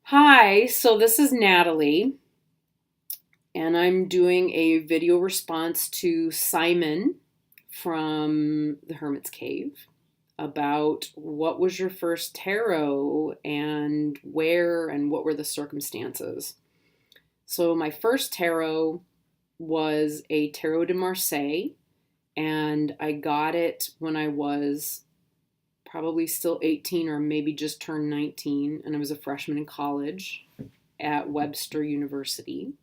Hi, so this is Natalie, and I'm doing a video response to Simon from the Hermit's Cave about what was your first tarot and where and what were the circumstances. So, my first tarot was a Tarot de Marseille, and I got it when I was probably still 18 or maybe just turned 19, and I was a freshman in college at Webster University.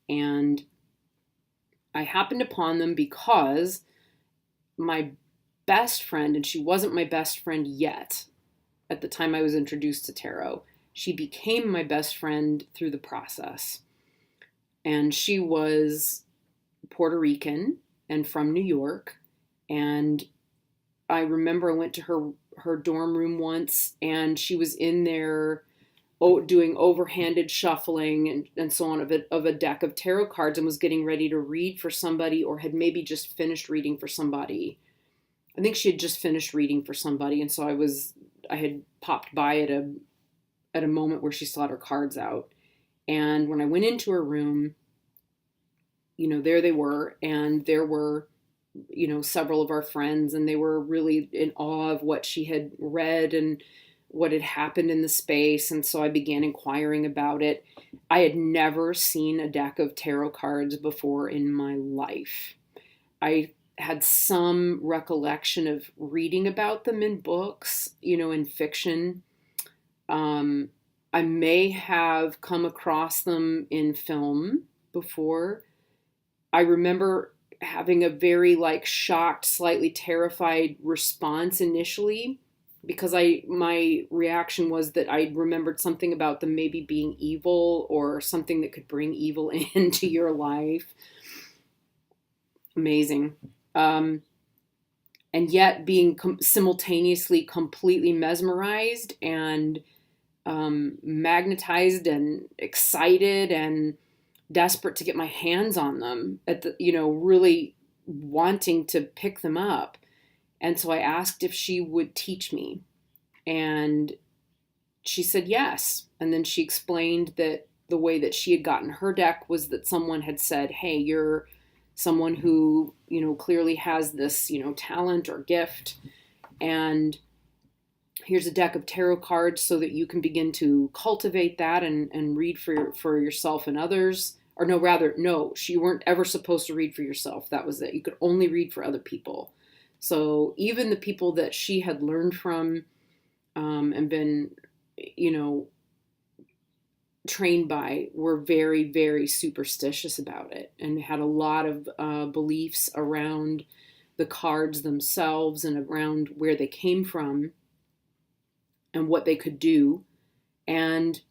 And I happened upon them because my best friend, and she wasn't my best friend yet at the time I was introduced to tarot, she became my best friend through the process. And she was Puerto Rican and from New York. And I remember I went to her dorm room once, and she was in there doing overhanded shuffling and so on of a deck of tarot cards, and was getting ready to read for somebody, or had maybe just finished reading for somebody. I think she had just finished reading for somebody, and so I had popped by at a moment where she still had her cards out. And when I went into her room, there they were, and there were several of our friends, and they were really in awe of what she had read and what had happened in the space. And so I began inquiring about it. I had never seen a deck of tarot cards before in my life. I had some recollection of reading about them in books, in fiction. I may have come across them in film before. I remember having a very shocked, slightly terrified response initially, because my reaction was that I remembered something about them maybe being evil, or something that could bring evil into your life. Amazing. And yet being simultaneously completely mesmerized and magnetized and excited and desperate to get my hands on them, really wanting to pick them up. And so I asked if she would teach me, and she said yes. And then she explained that the way that she had gotten her deck was that someone had said, "Hey, you're someone who, clearly has this, talent or gift, and here's a deck of tarot cards so that you can begin to cultivate that and read for yourself and others." Or no, rather, no, you weren't ever supposed to read for yourself. That was it. You could only read for other people. So even the people that she had learned from, and been, trained by, were very, very superstitious about it, and had a lot of beliefs around the cards themselves and around where they came from and what they could do. And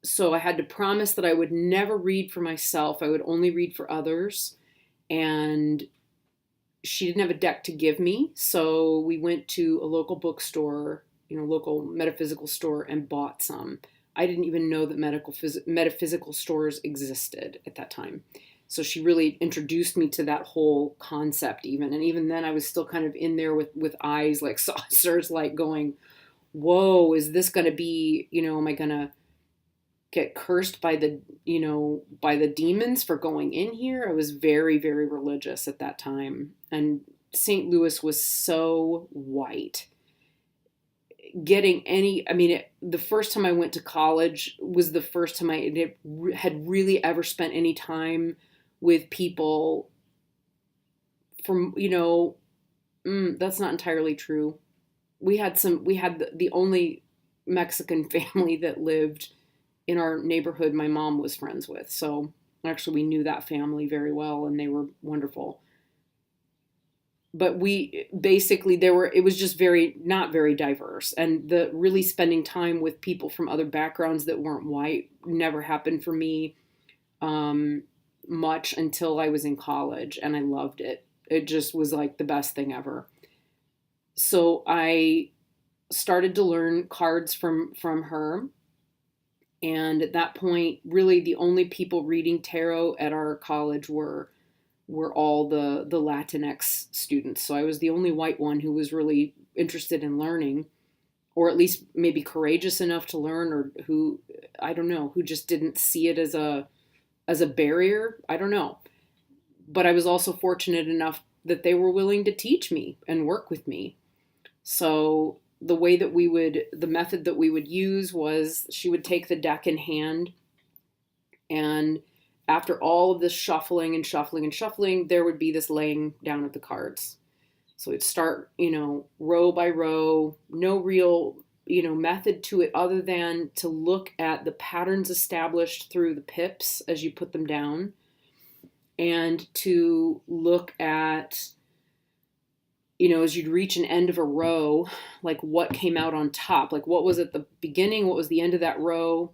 so I had to promise that I would never read for myself. I would only read for others. And she didn't have a deck to give me. So we went to a local bookstore, local metaphysical store, and bought some. I didn't even know that metaphysical stores existed at that time. So she really introduced me to that whole concept even. And even then I was still kind of in there with eyes like saucers, like going, whoa, is this going to be, am I going to get cursed by the demons for going in here? I was very, very religious at that time. And St. Louis was so white. The first time I went to college was the first time I had really ever spent any time with people from, that's not entirely true. We had the only Mexican family that lived in our neighborhood my mom was friends with. So actually we knew that family very well, and they were wonderful. But we basically, it was just not very diverse. And the really spending time with people from other backgrounds that weren't white never happened for me much until I was in college, and I loved it. It just was like the best thing ever. So I started to learn cards from her. And at that point, really the only people reading tarot at our college were all the Latinx students. So I was the only white one who was really interested in learning or at least maybe courageous enough to learn, or who, I don't know, who just didn't see it as a barrier. I don't know. But I was also fortunate enough that they were willing to teach me and work with me. So the method that we would use was she would take the deck in hand, and after all of this shuffling and shuffling and shuffling, there would be this laying down of the cards. So it'd start, row by row, no real, method to it other than to look at the patterns established through the pips as you put them down, and to look at, as you'd reach an end of a row, like what came out on top, like what was at the beginning, what was the end of that row,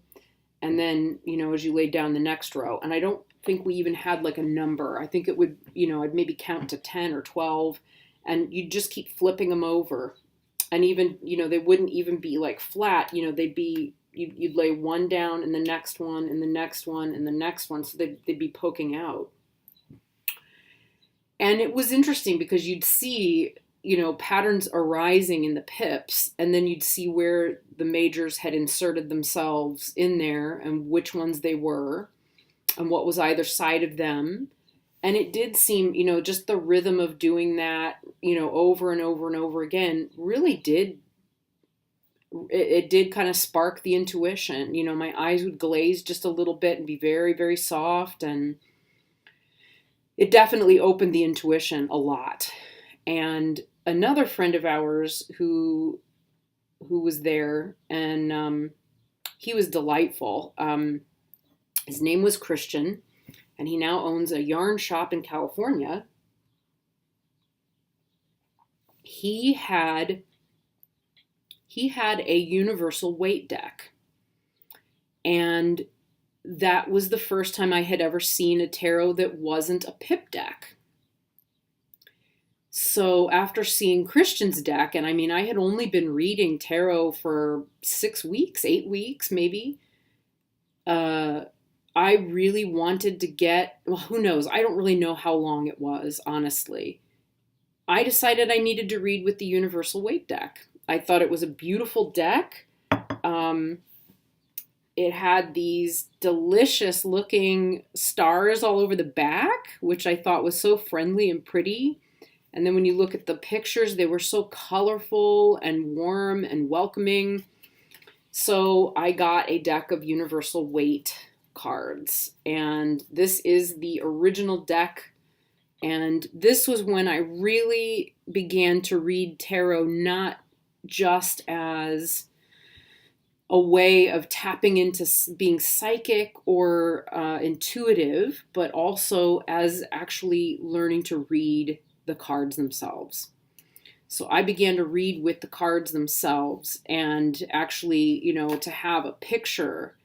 and then, as you laid down the next row. And I don't think we even had like a number. I think it would, I'd maybe count to 10 or 12, and you'd just keep flipping them over. And even, they wouldn't even be like flat, they'd be, you'd lay one down and the next one and the next one and the next one. So they'd be poking out. And it was interesting because you'd see, patterns arising in the pips, and then you'd see where the majors had inserted themselves in there and which ones they were and what was either side of them. And it did seem, just the rhythm of doing that, over and over and over again really did, it did kind of spark the intuition. My eyes would glaze just a little bit and be very, very soft, and it definitely opened the intuition a lot. And another friend of ours who was there, and he was delightful. His name was Christian, and he now owns a yarn shop in California. He had a universal weight deck, and that was the first time I had ever seen a tarot that wasn't a pip deck. So after seeing Christian's deck, and I had only been reading tarot for 6 weeks, 8 weeks maybe, I really wanted to get, well, who knows? I don't really know how long it was, honestly. I decided I needed to read with the universal weight deck. I thought it was a beautiful deck. It had these delicious looking stars all over the back, which I thought was so friendly and pretty. And then when you look at the pictures, they were so colorful and warm and welcoming. So I got a deck of universal weight cards. And this is the original deck. And this was when I really began to read tarot, not just as a way of tapping into being psychic or intuitive, but also as actually learning to read the cards themselves. So I began to read with the cards themselves, and actually, to have a picture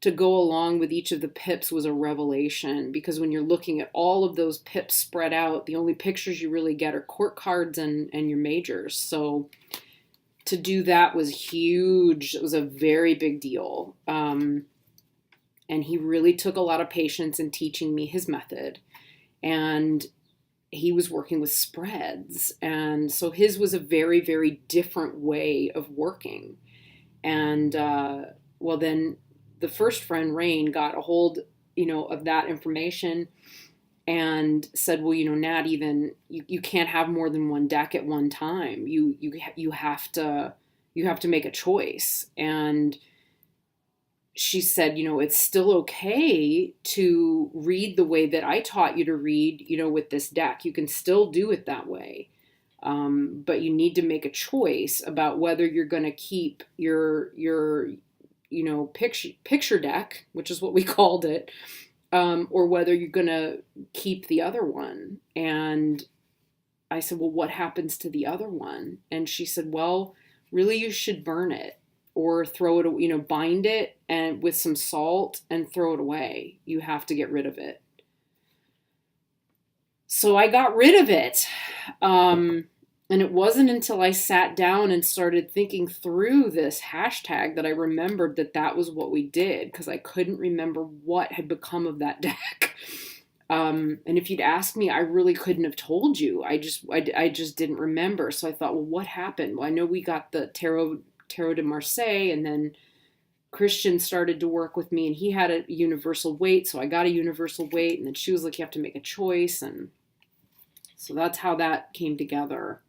to go along with each of the pips was a revelation, because when you're looking at all of those pips spread out, the only pictures you really get are court cards and your majors. So to do that was huge. It was a very big deal. And he really took a lot of patience in teaching me his method. And he was working with spreads. And so his was a very, very different way of working. And, then the first friend, Rain, got a hold, of that information and said, well, Natty, then you can't have more than one deck at one time. You have to make a choice. And she said, it's still okay to read the way that I taught you to read, with this deck. You can still do it that way. But you need to make a choice about whether you're going to keep your picture deck, which is what we called it, or whether you're going to keep the other one. And I said, well, what happens to the other one? And she said, well, really, you should burn it or throw it, bind it and with some salt and throw it away. You have to get rid of it. So I got rid of it. And it wasn't until I sat down and started thinking through this hashtag that I remembered that was what we did, because I couldn't remember what had become of that deck. And if you'd asked me, I really couldn't have told you. I just didn't remember. So I thought, well, what happened? Well, I know we got the tarot Tarot de Marseille, and then Christian started to work with me, and he had a universal weight, so I got a universal weight, and then she was like, you have to make a choice, and so that's how that came together.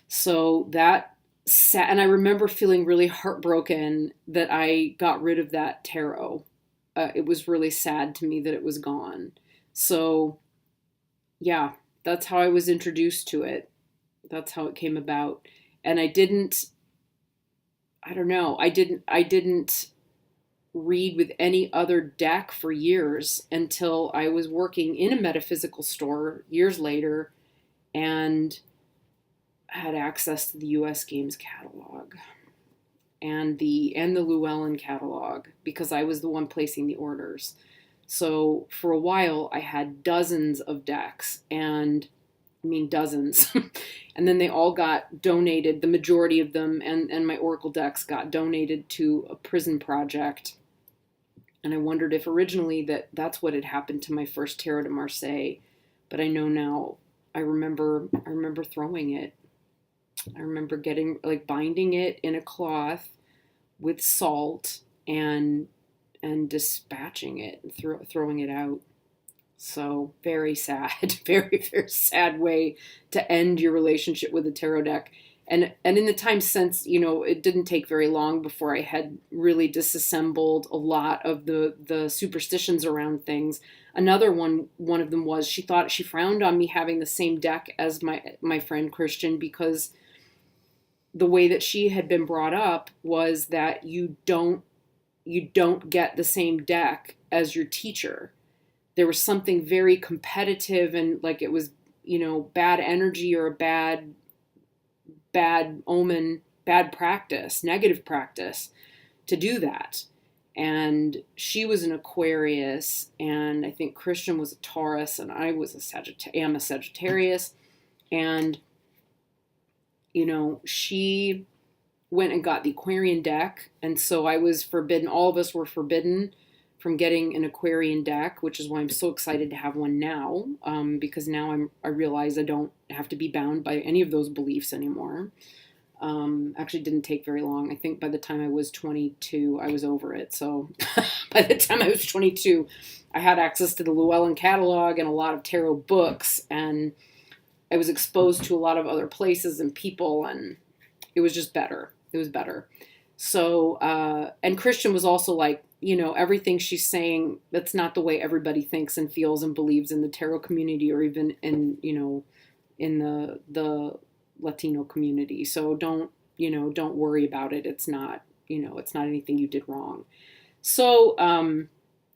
So that and I remember feeling really heartbroken that I got rid of that tarot. It was really sad to me that it was gone. So yeah, that's how I was introduced to it. That's how it came about. And I didn't read with any other deck for years until I was working in a metaphysical store years later and had access to the US Games catalog and the Llewellyn catalog because I was the one placing the orders. So for a while I had dozens of decks, and I mean dozens. And then they all got donated, the majority of them, and my Oracle decks got donated to a prison project. And I wondered if originally that's what had happened to my first Tarot de Marseille. But I know now, I remember throwing it. I remember getting, like, binding it in a cloth with salt and dispatching it and throwing it out. So very sad, very, very sad way to end your relationship with a tarot deck. And in the time since, it didn't take very long before I had really disassembled a lot of the superstitions around things. Another one of them was she frowned on me having the same deck as my friend Christian, because the way that she had been brought up was that you don't get the same deck as your teacher. There was something very competitive, and like it was, bad energy or a bad omen, bad practice, negative practice to do that. And she was an Aquarius, and I think Christian was a Taurus, and I was am a Sagittarius. And, she went and got the Aquarian deck, and so I was forbidden, all of us were forbidden from getting an Aquarian deck, which is why I'm so excited to have one now, because now I realize I don't have to be bound by any of those beliefs anymore. Actually didn't take very long. I think by the time I was 22, I was over it. So by the time I was 22, I had access to the Llewellyn catalog and a lot of tarot books, and I was exposed to a lot of other places and people, and it was just better. It was better. So, and Christian was also like, everything she's saying, that's not the way everybody thinks and feels and believes in the tarot community, or even in, in the Latino community. So don't worry about it. It's not, it's not anything you did wrong. So,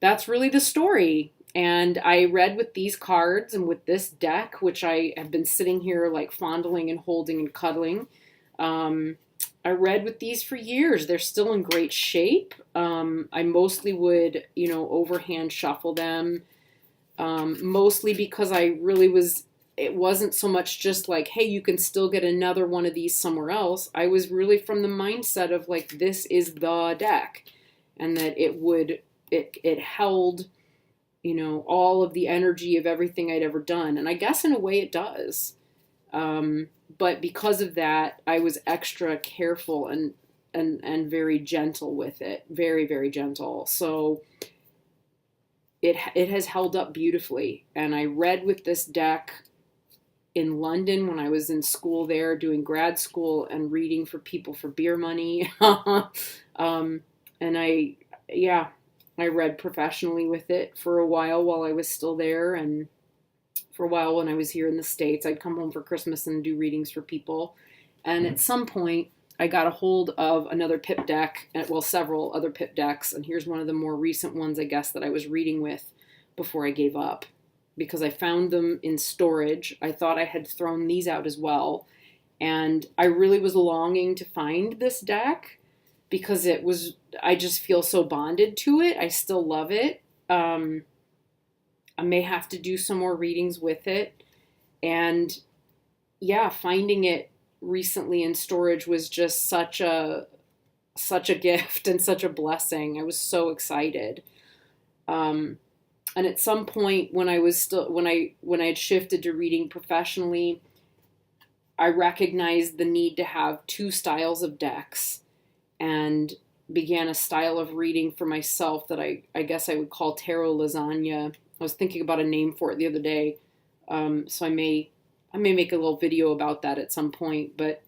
that's really the story. And I read with these cards and with this deck, which I have been sitting here like fondling and holding and cuddling. I read with these for years. They're still in great shape. I mostly would, overhand shuffle them, mostly because I really it wasn't so much just like, hey, you can still get another one of these somewhere else. I was really from the mindset of like, this is the deck, and that it held, all of the energy of everything I'd ever done. And I guess in a way it does. But because of that, I was extra careful and very gentle with it. Very, very gentle. So it has held up beautifully. And I read with this deck in London when I was in school there, doing grad school and reading for people for beer money. And I read professionally with it for a while I was still there, and for a while when I was here in the States, I'd come home for Christmas and do readings for people. And at some point, I got a hold of another pip deck, well, several other pip decks, and here's one of the more recent ones, I guess, that I was reading with before I gave up, because I found them in storage. I thought I had thrown these out as well, and I really was longing to find this deck because I just feel so bonded to it. I still love it. I may have to do some more readings with it. And yeah, finding it recently in storage was just such a gift and such a blessing. I was so excited. And at some point when I had shifted to reading professionally, I recognized the need to have two styles of decks and began a style of reading for myself that I guess I would call tarot lasagna. I was thinking about a name for it the other day, so I may make a little video about that at some point. But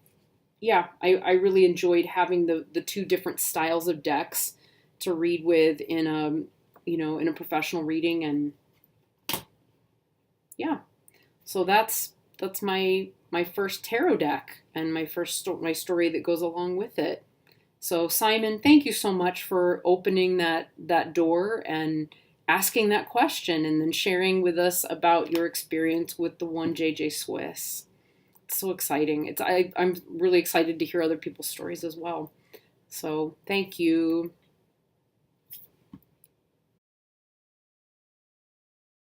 yeah, I really enjoyed having the two different styles of decks to read with in a in a professional reading. And yeah, so that's my first tarot deck and my story that goes along with it. So Simon, thank you so much for opening that door and asking that question and then sharing with us about your experience with the one JJ Swiss. It's so exciting. I'm really excited to hear other people's stories as well. So thank you.